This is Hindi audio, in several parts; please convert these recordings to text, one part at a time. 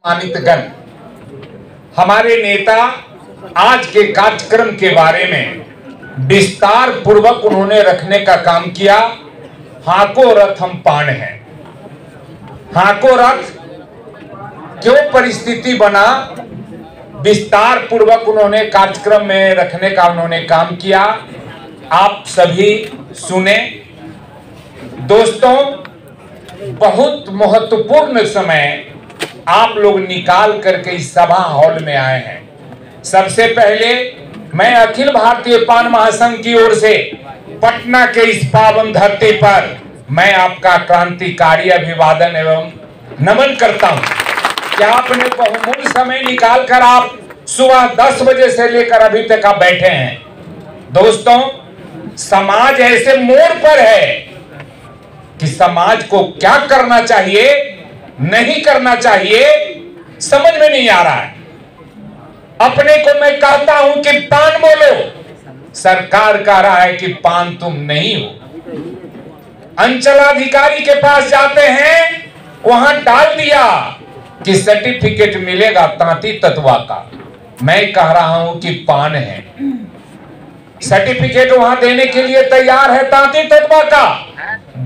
सम्मानितगण, हमारे नेता आज के कार्यक्रम के बारे में विस्तार पूर्वक उन्होंने रखने का काम किया। हाको रथ हम पान हैं। हाको रथ क्यों परिस्थिति बना, विस्तार पूर्वक उन्होंने कार्यक्रम में रखने का उन्होंने काम किया। आप सभी सुने। दोस्तों, बहुत महत्वपूर्ण समय आप लोग निकाल करके इस सभा हॉल में आए हैं। सबसे पहले मैं अखिल भारतीय पान महासंघ की ओर से पटना के इस पावन धरती पर मैं आपका क्रांतिकारी अभिवादन एवं नमन करता हूं कि आपने बहुमूल्य समय निकाल कर आप सुबह 10 बजे से लेकर अभी तक आप बैठे हैं। दोस्तों, समाज ऐसे मोड़ पर है कि समाज को क्या करना चाहिए, नहीं करना चाहिए, समझ में नहीं आ रहा है। अपने को मैं कहता हूं कि पान बोलो, सरकार कह रहा है कि पान तुम नहीं हो। अंचलाधिकारी के पास जाते हैं, वहां डाल दिया कि सर्टिफिकेट मिलेगा तांती तत्वा का। मैं कह रहा हूं कि पान है। सर्टिफिकेट वहां देने के लिए तैयार है तांती तत्वा का।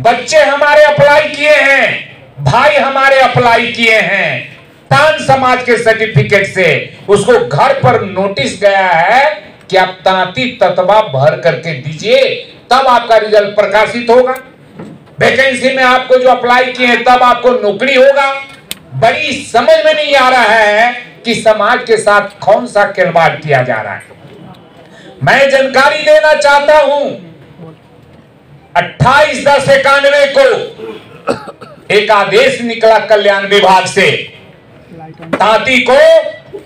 बच्चे हमारे अप्लाई किए हैं, भाई हमारे अप्लाई किए हैं पान समाज के सर्टिफिकेट से। उसको घर पर नोटिस गया है कि आप तांती तत्वा भर करके दीजिए, तब आपका रिजल्ट प्रकाशित होगा। वैकेंसी में आपको जो अप्लाई किए हैं तब आपको नौकरी होगा। बड़ी समझ में नहीं आ रहा है कि समाज के साथ कौन सा खिलवाड़ किया जा रहा है। मैं जानकारी देना चाहता हूं, 28/10/91 को एक आदेश निकला कल्याण विभाग से। तांती को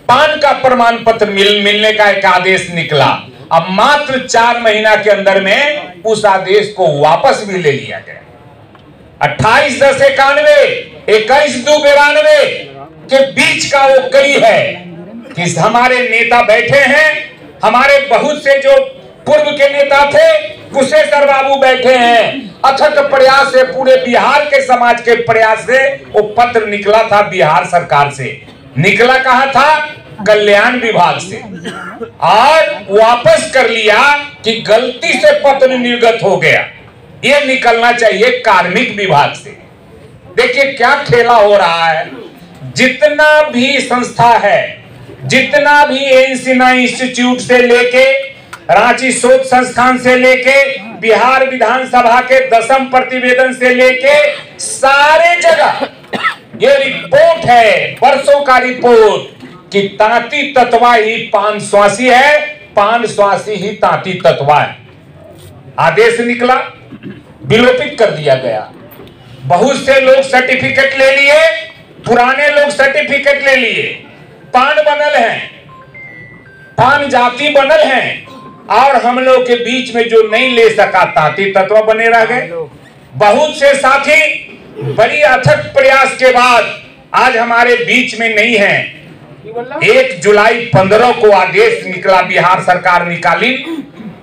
पान का प्रमाण पत्र मिलने का एक आदेश निकला। अब मात्र 4 महीना के अंदर में उस आदेश को वापस भी ले लिया गया। 28/10/91, 21/2/92 के बीच का वो कड़ी है कि हमारे नेता बैठे हैं, हमारे बहुत से जो पूर्व के नेता थे, कुशेश्वर बाबू बैठे हैं। अथक प्रयास से, पूरे बिहार के समाज के प्रयास से वो पत्र निकला था। बिहार सरकार से निकला, कहा था कल्याण विभाग से, और वापस कर लिया कि गलती से पत्र निर्गत हो गया। ये निकलना चाहिए कार्मिक विभाग से। देखिए क्या खेला हो रहा है। जितना भी संस्था है, जितना भी एनसीना इंस्टीट्यूट से लेके, रांची शोध संस्थान से लेके, बिहार विधानसभा के 10वीं प्रतिवेदन से लेके, सारे जगह ये रिपोर्ट है, वर्षों का रिपोर्ट, कि तांती तत्वा ही पान स्वासी है, पान स्वासी ही तांती तत्वा है। आदेश निकला, विलोपित कर दिया गया। बहुत से लोग सर्टिफिकेट ले लिए, पुराने लोग सर्टिफिकेट ले लिए, पान बनल है, पान जाति बनल है, और हम लोग के बीच में जो नहीं ले सका तांती तत्व बने रह गए। बहुत से साथी बड़ी अथक प्रयास के बाद आज हमारे बीच में नहीं है। 1 जुलाई 15 को आदेश निकला, बिहार सरकार निकाली,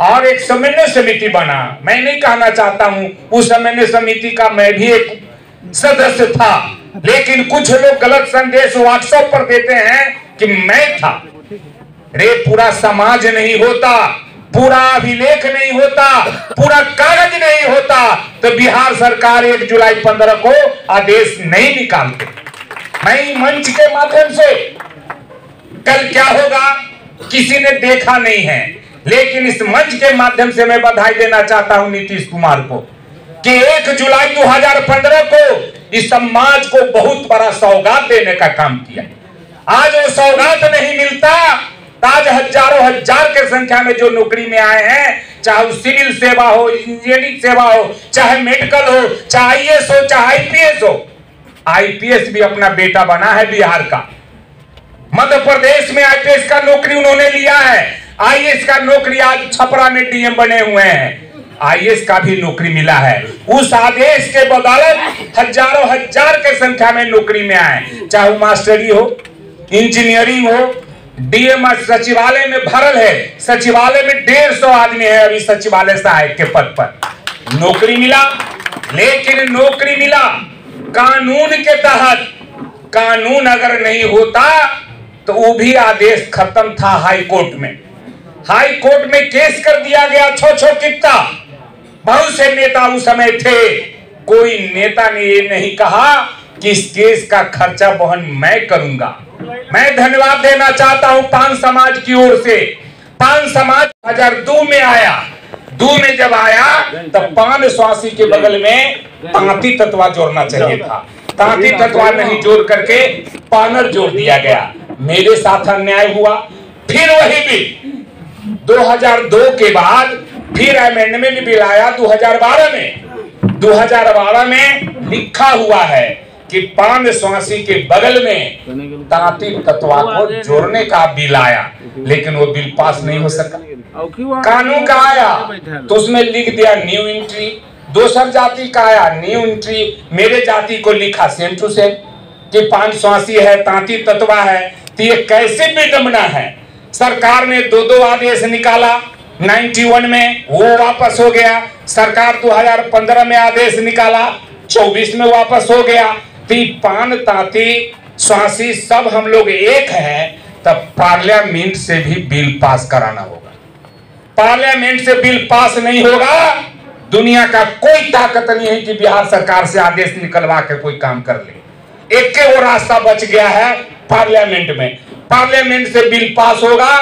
और एक समन्वय समिति बना। मैं नहीं कहना चाहता हूं उस समन्वय समिति का मैं भी एक सदस्य था, लेकिन कुछ लोग गलत संदेश व्हाट्सएप पर देते हैं कि मैं था। रे पूरा समाज नहीं होता, पूरा अभिलेख नहीं होता, पूरा कागज नहीं होता तो बिहार सरकार 1 जुलाई 15 को आदेश नहीं निकालते। मैं मंच के माध्यम से, कल क्या होगा किसी ने देखा नहीं है, लेकिन इस मंच के माध्यम से मैं बधाई देना चाहता हूं नीतीश कुमार को कि 1 जुलाई 2015 को इस समाज को बहुत बड़ा सौगात देने का काम किया। आज वो सौगात नहीं मिलता, आज हजारों हजार के संख्या में जो नौकरी में आए हैं, चाहे सिविल सेवा हो, इंजीनियरिंग सेवा हो, चाहे मेडिकल हो, चाहे आईएएस हो, चाहे आईपीएस हो। आईपीएस भी अपना बेटा बना है बिहार का। मध्य प्रदेश में आईपीएस का नौकरी उन्होंने लिया है। आईएएस का नौकरी आज छपरा में डीएम बने हुए हैं। आईएएस का भी नौकरी मिला है। उस आदेश के बदौलत हजारों हजार के संख्या में नौकरी में आए, चाहे मास्टरी हो, इंजीनियरिंग हो। डीएम सचिवालय में भरल है, सचिवालय में 150 आदमी है अभी सचिवालय सहायक के पद पर। नौकरी मिला, लेकिन नौकरी मिला कानून के तहत, कानून अगर नहीं होता तो वो भी आदेश खत्म था हाई कोर्ट में। हाई कोर्ट में केस कर दिया गया छो कितना। बहुत से नेता उस समय थे, कोई नेता ने ये नहीं कहा कि इस केस का खर्चा वहन मैं करूंगा। मैं धन्यवाद देना चाहता हूं पान समाज की ओर से। पान समाज 2002 में आया। 2 में जब आया तब पान स्वासी के बगल में तांती तत्वा जोड़ना चाहिए था। तांती तत्वा नहीं जोड़ करके पानर जोड़ दिया गया। मेरे साथ अन्याय हुआ। फिर वही बिल 2002 के बाद फिर अमेंडमेंट बिल आया 2012 में। 2012 में लिखा हुआ है कि पान स्वासी के बगल में तांती तत्वा को जोड़ने का बिल आया, लेकिन वो बिल पास नहीं हो सका। कानून का आया तो उसमें लिख दिया न्यू एंट्री। दूसर जाति का आया न्यू एंट्री, मेरे जाति को लिखा सेम टू सेम कि पान स्वासी है, तांती तत्वा है। तो ये कैसे विडंबना है। सरकार ने 2 आदेश निकाला 91 में, वो वापस हो गया। सरकार 2015 में आदेश निकाला, 24 में वापस हो गया। तो पान तांती स्वासी सब हम लोग एक हैं, तब पार्लियामेंट से भी बिल पास कराना होगा। पार्लियामेंट से बिल पास नहीं होगा, दुनिया का कोई ताकत नहीं है कि बिहार सरकार से आदेश निकलवा के कोई काम कर ले। एक के वो रास्ता बच गया है पार्लियामेंट में। पार्लियामेंट से बिल पास होगा,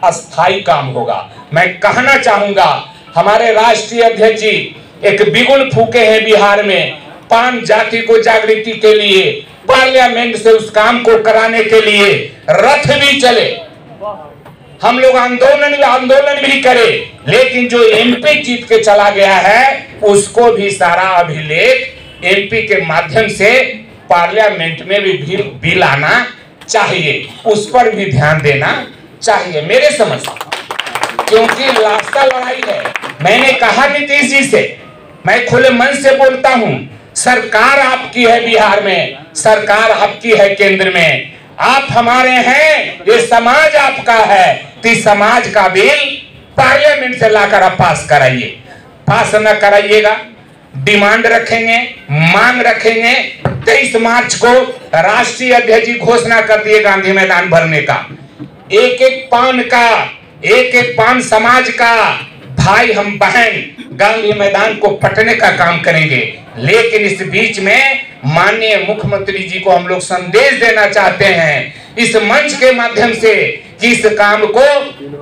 अस्थाई काम होगा। मैं कहना चाहूंगा हमारे राष्ट्रीय अध्यक्ष जी एक बिगुल फूके हैं बिहार में पान जाति को जागृति के लिए। पार्लियामेंट से उस काम को कराने के लिए रथ भी चले, हम लोग आंदोलन भी करें, लेकिन जो एमपी जीत के चला गया है उसको भी सारा अभिलेख एमपी के माध्यम से पार्लियामेंट में भी बिल आना चाहिए, उस पर भी ध्यान देना चाहिए मेरे समझ से, क्योंकि रास्ता लड़ाई है। मैंने कहा नीतीश जी से, मैं खुले मन से बोलता हूं, सरकार आपकी है बिहार में, सरकार आपकी है केंद्र में, आप हमारे हैं, ये समाज आपका है। तो समाज का बिल पार्लियामेंट से लाकर आप पास कराइए। पास न कराइएगा, डिमांड रखेंगे, मांग रखेंगे। 23 मार्च को राष्ट्रीय अध्यक्ष जी घोषणा कर दिए गांधी मैदान भरने का। एक एक पान समाज का भाई हम बहन गांधी मैदान को पटने का काम करेंगे। लेकिन इस बीच में माननीय मुख्यमंत्री जी को हम लोग संदेश देना चाहते हैं इस मंच के माध्यम से कि इस काम को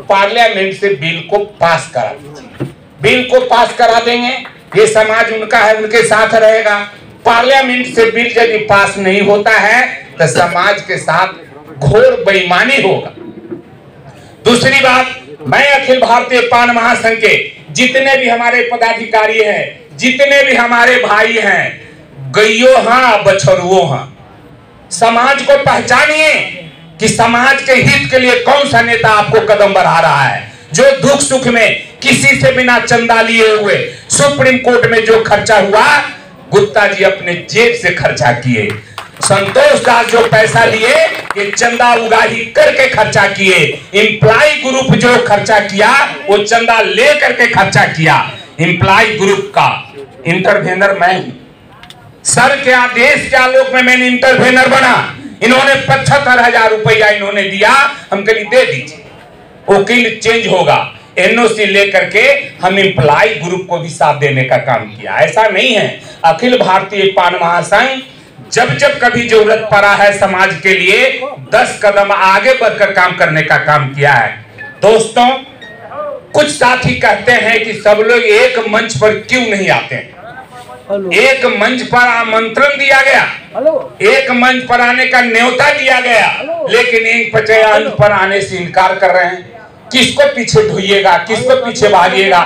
पार्लियामेंट से बिल को पास करा दीजिए। बिल को पास करा देंगे, ये समाज उनका है, उनके साथ रहेगा। पार्लियामेंट से बिल यदि पास नहीं होता है तो समाज के साथ घोर बेईमानी होगा। दूसरी बात, मैं अखिल भारतीय पान महासंघ के जितने भी हमारे पदाधिकारी हैं, जितने भी हमारे भाई हैं, गइयो हाँ बछरुओ हाँ, समाज को पहचानिए कि समाज के हित के लिए कौन सा नेता आपको कदम बढ़ा रहा है, जो दुख सुख में किसी से बिना चंदा लिए हुए सुप्रीम कोर्ट में जो खर्चा हुआ गुप्ता जी अपने जेब से खर्चा किए, संतोष दास जो पैसा लिए ये चंदा उगाही करके खर्चा किए, एम्प्लॉय ग्रुप जो खर्चा किया वो चंदा ले करके खर्चा किया। एम्प्लॉय ग्रुप का इंटरवेनर मैं हूं, सर के आदेश के आलोक में मैंने इंटरवेनर बना। इन्होंने 75,000 रुपया इन्होंने दिया, हम कहीं दे दीजिए, वकील चेंज होगा, एनओसी लेकर के हम एम्प्लॉय ग्रुप को भी साथ देने का काम किया। ऐसा नहीं है, अखिल भारतीय पान महासंघ जब जब कभी जरूरत पड़ा है समाज के लिए 10 कदम आगे बढ़कर काम करने का काम किया है। दोस्तों, कुछ साथी कहते हैं कि सब लोग एक मंच पर क्यों नहीं आते हैं। एक मंच पर आमंत्रण दिया गया, एक मंच पर आने का न्योता दिया गया, लेकिन एक पचयांश पर आने से इनकार कर रहे हैं। किसको पीछे ढूइएगा, किसको पीछे भागिएगा।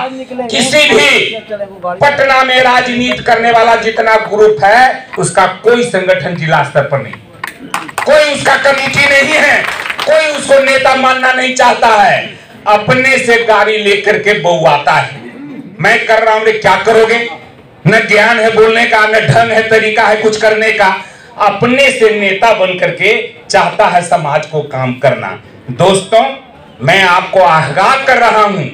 किसी भी पटना में राजनीति करने वाला जितना ग्रुप है उसका कोई संगठन जिला स्तर पर नहीं, कोई उसका कमेटी नहीं है, कोई उसको नेता मानना नहीं चाहता है, अपने से गाड़ी लेकर के बउआता है। मैं कर रहा हूं, क्या करोगे, न ज्ञान है बोलने का, न ढंग है, तरीका है कुछ करने का, अपने से नेता बन करके चाहता है समाज को काम करना। दोस्तों, मैं आपको आगाह कर रहा हूं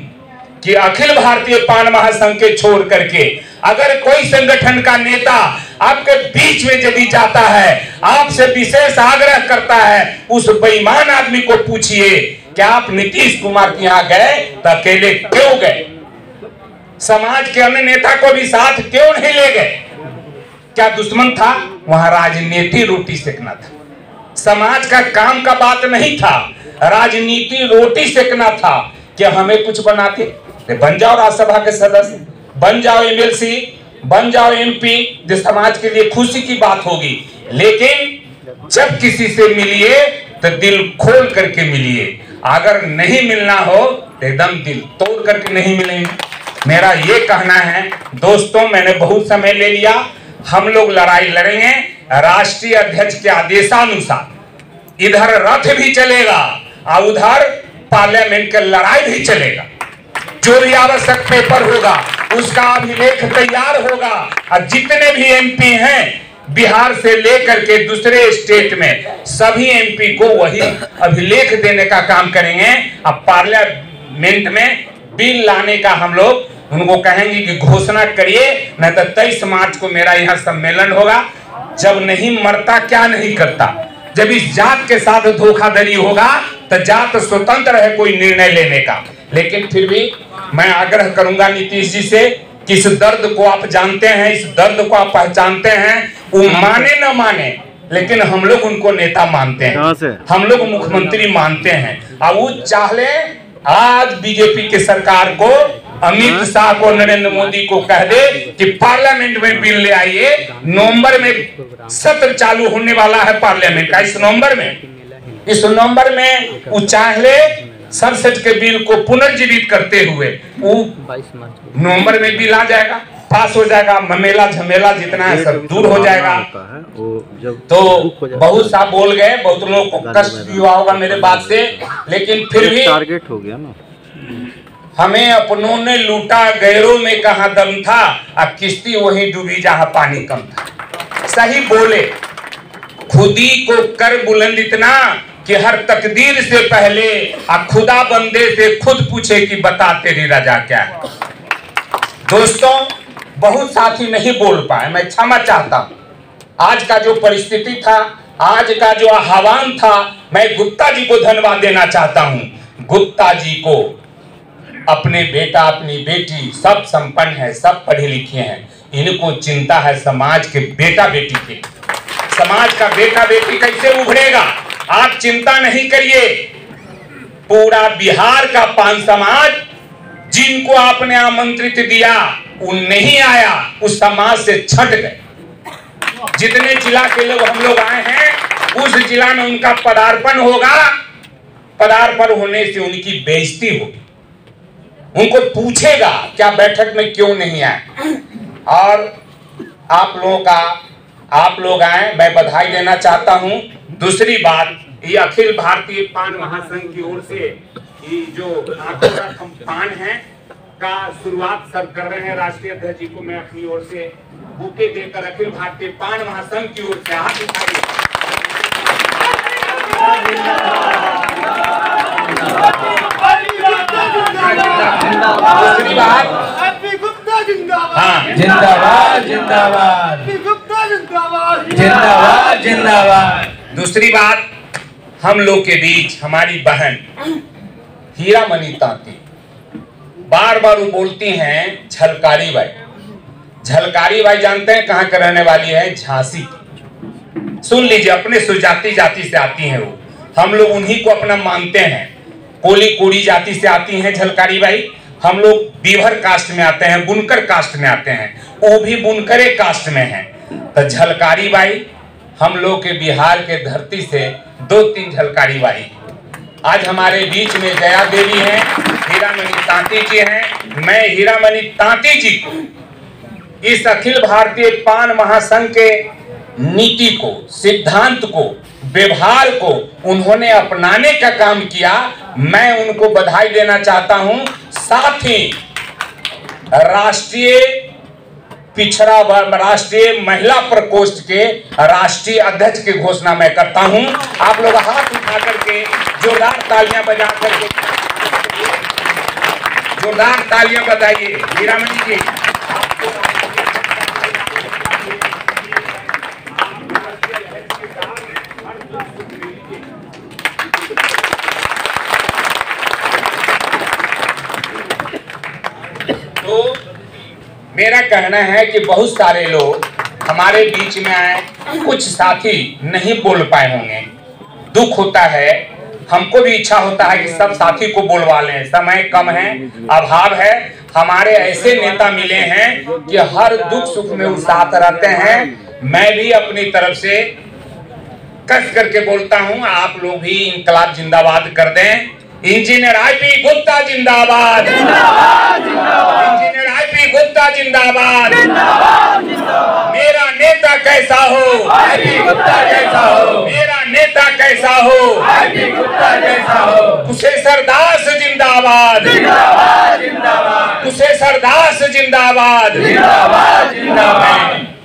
कि अखिल भारतीय पान महासंघ के छोड़ करके अगर कोई संगठन का नेता आपके बीच में यदि जाता है, आपसे विशेष आग्रह करता है, उस बेईमान आदमी को पूछिए कि आप नीतीश कुमार के यहाँ गए तो अकेले क्यों गए? समाज के अन्य नेता को भी साथ क्यों नहीं ले गए? क्या दुश्मन था? वहां राजनीति रोटी सेकना था। समाज का काम का बात नहीं था, राजनीति रोटी सेकना था। कि हमें कुछ बनाते, बन जाओ राज्यसभा के सदस्य, बन जाओ एमएलसी, बन जाओ एमपी, जो समाज के लिए खुशी की बात होगी। लेकिन जब किसी से मिलिए तो दिल खोल करके मिलिए, अगर नहीं मिलना हो तो एकदम दिल तोड़ करके नहीं मिलेंगे। मेरा ये कहना है दोस्तों, मैंने बहुत समय ले लिया। हम लोग लड़ाई लड़ेंगे राष्ट्रीय अध्यक्ष के आदेशानुसार। इधर रथ भी चलेगा और उधर पार्लियामेंट का लड़ाई भी चलेगा। जो भी आवश्यक पेपर होगा उसका अभिलेख तैयार होगा। और जितने भी एमपी हैं बिहार से लेकर के दूसरे स्टेट में, सभी एमपी को वही अभिलेख देने का काम करेंगे। अब पार्लियामेंट में बिल लाने का हम लोग उनको कहेंगे कि घोषणा करिए, नहीं तो 23 मार्च को मेरा यहाँ सम्मेलन होगा। जब नहीं मरता क्या नहीं करता। जब इस जात के साथ धोखाधड़ी होगा तो जात स्वतंत्र है कोई निर्णय लेने का। लेकिन फिर भी मैं आग्रह करूंगा नीतीश जी से कि इस दर्द को आप जानते हैं, इस दर्द को आप पहचानते हैं। वो माने न माने, लेकिन हम लोग उनको नेता मानते हैं, हम लोग मुख्यमंत्री मानते हैं। और वो चाहे आज बीजेपी की सरकार को, अमित शाह को, नरेंद्र मोदी को कह दे कि पार्लियामेंट में बिल ले आइए। नवंबर में सत्र चालू होने वाला है पार्लियामेंट का। इस नवंबर में वो चाहे सरसठ के बिल को पुनर्जीवित करते हुए वो नवंबर में बिल आ जाएगा, पास हो जाएगा। ममेला झमेला जितना है सब दूर हो जाएगा। तो बहुत सा बोल गए, बहुत लोगों को कष्ट भी हुआ होगा मेरे बात से, लेकिन फिर भी टारगेट हो गया ना। हमें अपनों ने लूटा, गैरों में कहाँ दम था, अब किश्ती वहीं डूबी जहां पानी कम था। सही बोले, खुदी को कर बुलंद इतना कि हर तकदीर से पहले खुदा बंदे से खुद पूछे कि बता तेरी रजा क्या है। दोस्तों, बहुत साथी नहीं बोल पाए, मैं क्षमा चाहता हूं। आज का जो परिस्थिति था, आज का जो आह्वान था, मैं गुप्ता जी को धन्यवाद देना चाहता हूं। गुप्ता जी को अपने बेटा अपनी बेटी सब संपन्न है, सब पढ़े लिखे हैं। इनको चिंता है समाज के बेटा बेटी की। समाज का बेटा बेटी कैसे उभरेगा, आप चिंता नहीं करिए। पूरा बिहार का पान समाज जिनको आपने आमंत्रित दिया वो नहीं आया, उस समाज से छट गए। जितने जिला के लोग हम लोग आए हैं उस जिला में उनका पदार्पण होगा। पदार्पण होने से उनकी बेइज्जती होगी, उनको पूछेगा क्या बैठक में क्यों नहीं आए। और आप लोग आए, मैं बधाई देना चाहता हूं। दूसरी बात, ये अखिल भारतीय पान महासंघ की ओर से ये जो पान है का शुरुआत सब कर रहे हैं। राष्ट्रीय अध्यक्ष जी को मैं अपनी ओर से बुके देकर अखिल भारतीय पान महासंघ की ओर से हाथ उठाइए। दूसरी बात, हाँ, जिंदाबाद जिंदाबाद जिंदाबाद जिंदाबाद। दूसरी बात, हम लोग के बीच हमारी बहन हीरामणि तांती बार बार वो बोलती हैं झलकारी बाई। झलकारी बाई जानते हैं कहाँ के रहने वाली है? झांसी। सुन लीजिए, अपने सुजाति जाति से आती हैं वो। हम लोग उन्हीं को अपना मानते हैं। कोली कोड़ी जाति से आती हैं झलकारी बाई। हम लोग बीभर कास्ट में आते हैं, बुनकर कास्ट में आते हैं, वो भी बुनकरे कास्ट में हैं। तो झलकारी बाई हम लोग के बिहार के धरती से 2-3 झलकारी बाई आज हमारे बीच में जया देवी हैं, हीरामणि तांती जी हैं। मैं हीरामणि तांती जी को इस अखिल भारतीय पान महासंघ के नीति को, सिद्धांत को, व्यवहार को उन्होंने अपनाने का काम किया, मैं उनको बधाई देना चाहता हूं। साथ ही राष्ट्रीय महिला प्रकोष्ठ के राष्ट्रीय अध्यक्ष की घोषणा मैं करता हूं। आप लोग हाथ उठा करके जोरदार तालियां बजा करके जोरदार तालियां बजाइए हीरामणि जी। मेरा कहना है कि बहुत सारे लोग हमारे बीच में आए, कुछ साथी नहीं बोल पाए होंगे, दुख होता है। हमको भी इच्छा होता है कि सब साथी को बोलवा लें, समय कम है, अभाव है। हमारे ऐसे नेता मिले हैं कि हर दुख सुख में वो साथ रहते हैं। मैं भी अपनी तरफ से कस करके बोलता हूं, आप लोग भी इंकलाब जिंदाबाद कर दें। इंजीनियर आईपी गुप्ता जिंदाबाद, इंजीनियर आईपी गुप्ता जिंदाबाद। मेरा नेता कैसा हो, आईपी गुप्ता जैसा हो। मेरा नेता कैसा हो, आईपी गुप्ता जैसा हो। कुशेश्वर दास जिंदाबाद, कुशेश्वर दास जिंदाबाद।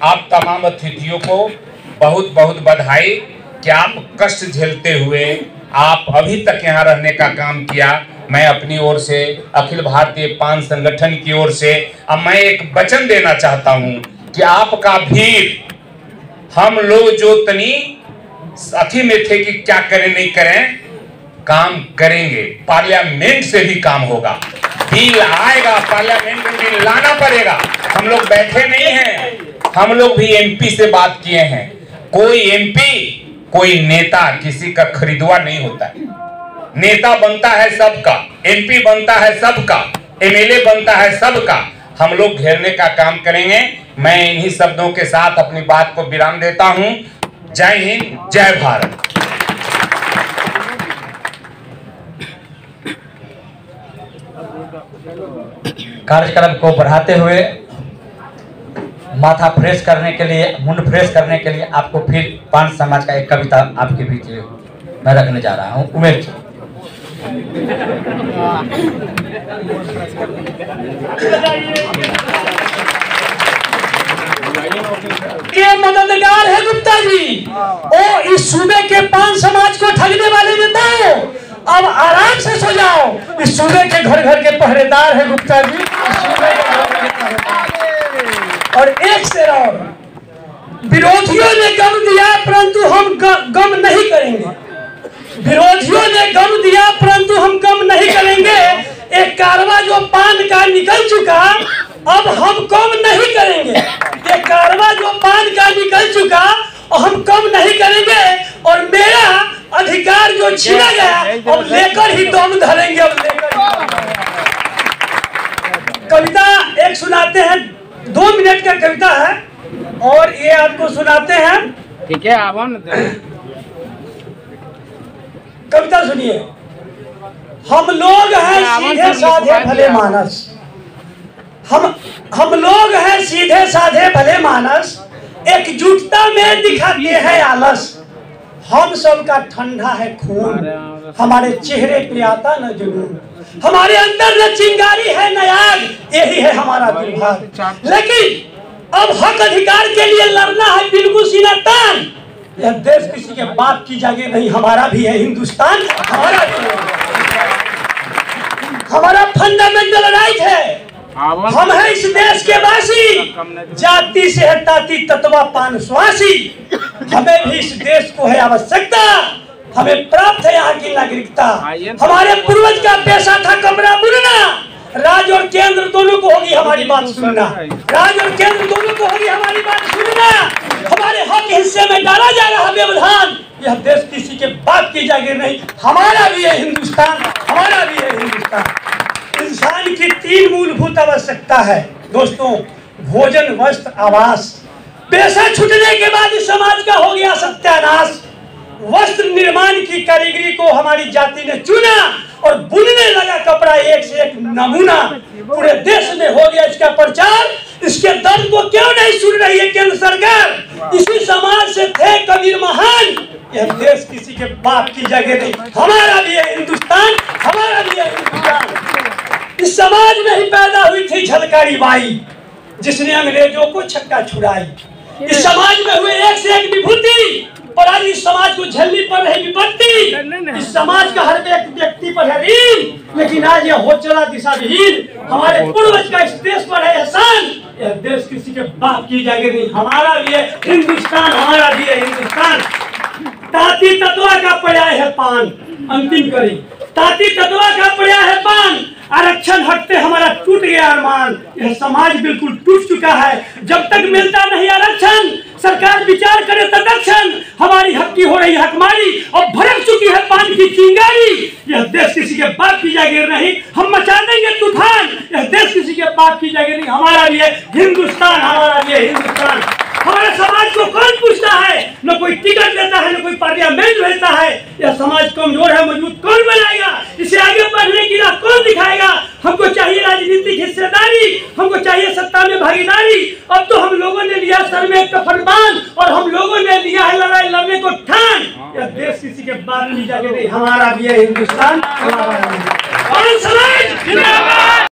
आप तमाम अतिथियों को बहुत बहुत बधाई कि आप कष्ट झेलते हुए आप अभी तक यहाँ रहने का काम किया। मैं अपनी ओर से, अखिल भारतीय पान संगठन की ओर से अब मैं एक वचन देना चाहता हूँ कि आपका भीड़ हम लोग जो तनी साथी में थे कि क्या करें नहीं करें, काम करेंगे। पार्लियामेंट से भी काम होगा, बिल आएगा, पार्लियामेंट में बिल लाना पड़ेगा। हम लोग बैठे नहीं हैं, हम लोग भी एमपी से बात किए हैं। कोई एमपी, कोई नेता किसी का खरीदवा नहीं होता है। नेता बनता है सबका, एमपी बनता है सबका, एमएलए बनता है सबका। हम लोग घेरने का काम करेंगे। मैं इन्हीं शब्दों के साथ अपनी बात को विराम देता हूं। जय हिंद, जय भारत। कार्यक्रम को बढ़ाते हुए माथा फ्रेश करने के लिए, मुंड फ्रेश करने के लिए आपको फिर पान समाज का एक कविता आपके बीच मैं रखने जा रहा हूँ। उमेश ये मददगार है गुप्ता जी। ओ इस सूबे के पान समाज को ठगने वाले नेताओं, अब आराम से सो जाओ। इस सूबे के घर घर के पहरेदार है गुप्ता जी। और एक से और, विरोधियों ने गम दिया परंतु हम गम नहीं करेंगे। विरोधियों ने गम दिया परंतु हम गम नहीं करेंगे। एक कारवा जो पान का निकल चुका, अब हम कम नहीं करेंगे। ये कारवा जो पान का निकल चुका और हम कम नहीं करेंगे। और मेरा अधिकार जो छीना गया, अब लेकर ही दम धरेंगे। अब लेकर कविता एक सुनाते हैं, 2 मिनट का कविता है और ये आपको सुनाते हैं। ठीक है, आप कविता सुनिए। हम लोग हैं सीधे साधे भले मानस, हम लोग हैं सीधे साधे भले मानस, एकजुटता में दिखाते हैं आलस। हम सबका ठंडा है खून, हमारे चेहरे पे आता न जुनून। हमारे अंदर न चिंगारी है न आग, यही है हमारा दुर्भाग्य। लेकिन अब हक अधिकार के लिए लड़ना है बिल्कुल सीना तान। यह देश किसी के बाप की जगह नहीं, हमारा भी है हिंदुस्तान, हमारा भी है। हमारा फंडामेंटल राइट है। हम हैं इस देश के वासी, जाति से है ताती तत्वा पान स्वासी। हमें भी इस देश को है आवश्यकता, हमें प्राप्त है यहाँ की नागरिकता। हमारे पूर्वज का पेशा था कपड़ा बुनना। राज्य और केंद्र दोनों को होगी हमारी बात सुनना। राज्य और केंद्र दोनों को होगी हमारी बात सुनना। हमारे हक हिस्से में डाला जा रहा व्यवधान, यह देश किसी के बाप की जागीर नहीं, हमारा भी है हिंदुस्तान, हमारा भी है हिंदुस्तान। इंसान की 3 मूलभूत आवश्यकता है दोस्तों, भोजन, वस्त्र, आवास। पैसा छूटने के बाद इस समाज का हो गया सत्यानाश। वस्त्र निर्माण की कारीगरी को हमारी जाति ने चुना और बुनने लगा कपड़ा एक से एक नमूना। पूरे देश में हो गया इसका प्रचार। इसके दर्द को क्यों नहीं सुन रही है केंद्र सरकार? इसी समाज से थे कबीर महान। यह देश किसी के बाप की जगह नहीं, हमारा भी है हिंदुस्तान, हमारा भी है हिंदुस्तान। इस समाज में ही पैदा हुई थी झलकारी बाई, जिसने अंग्रेजों को छक्का छुड़ाई। इस समाज में हुए एक से एक विभूति, पर आज इस समाज को झेलनी पड़ रही विपत्ति। इस समाज का हर एक व्यक्ति पर है ऋण, लेकिन आज यह हो चला दिशाविहीन। हमारे पूर्वज का इस देश पर है एहसान। यह देश किसी के बाप की जगह नहीं, हमारा भी है हिंदुस्तान, हमारा भी है हिंदुस्तान। ताती तत्वा का पर्याय है पान। अंतिम करी ताती तत्वा का पड़ा है पान, आरक्षण हटते हमारा टूट गया अरमान। यह समाज बिल्कुल टूट चुका है, जब तक मिलता नहीं आरक्षण सरकार विचार करे तदक्षण। हमारी हक की हो रही हकमारी और भड़क चुकी है पान की चिंगारी। यह देश किसी के बाप की जागीर नहीं, हम मचा देंगे तूफान। यह देश किसी के बाप की जागीर नहीं, हमारा भी है हिंदुस्तान, हमारा भी है हिंदुस्तान। हमारे समाज को कौन पूछता है, न कोई टिकट देता है, न कोई पार्लियामेंट भेजता है। यह समाज कमजोर है, मजबूत कौन बनाएगा, इसे आगे बढ़ने की राह कौन दिखाएगा। हमको चाहिए राजनीतिक हिस्सेदारी, हमको चाहिए सत्ता में भागीदारी। अब तो हम लोगों ने लिया सर में कफन और हम लोगों ने लिया है लड़ाई लड़ने को ठान। यह देश किसी के बाप की जाके नहीं, हमारा भी है हिंदुस्तान, हमारा भी है।